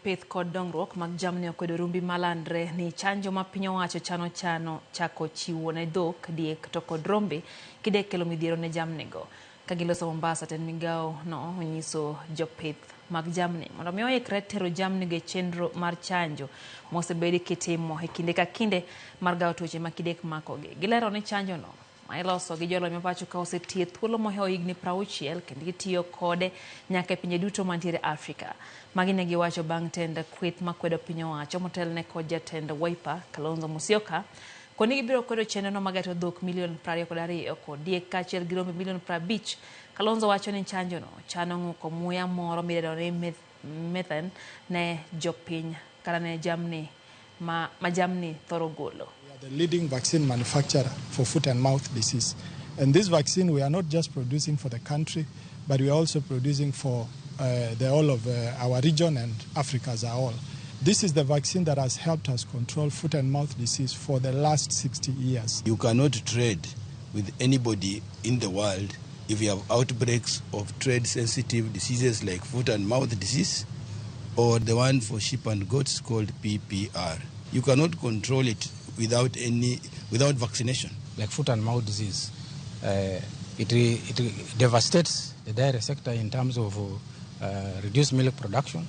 jopith kod dongruok mag jamni okwedo rumbi malandre ni chanjo ma piny owacho chako chiwo ne dhok, diek to kod rombe kidek kelo midhiero ne jamni go. Kagiloso Mombasa, ten migao no onyiso jopith mag jamni mondo mi oikre tero jamni go chenro mar chanjo mosebedi kitimo e kinde ka kinde mar gawo tuoche ma kidek makogi. Gilero ni chanjo no ma iloso gi jolony mapacho ka osetie thuolo mohewo higni 60 kendo gitiyo kode nyaka e pinje duto mantiere Afrika. Magi ne giwacho bang' tend kweth makwedo piny owacho motelne kod jatend Wiper Kalonzo Musyoka koni gibiro kwedo chenro no magato dhok milion 22 kod diek kaachiel gi rombe milion 50. Kalonzo wacho ni chanjo no chano ng'uko muya moro midendo ni methane ne jopiny kata ne jamni ma jamni thoro golo. The leading vaccine manufacturer for foot and mouth disease. And this vaccine we are not just producing for the country, but we are also producing for the whole of our region and Africa as a whole. This is the vaccine that has helped us control foot and mouth disease for the last 60 years. You cannot trade with anybody in the world if you have outbreaks of trade-sensitive diseases like foot and mouth disease or the one for sheep and goats called PPR. You cannot control it without vaccination. Like foot and mouth disease, it devastates the dairy sector in terms of reduced milk production.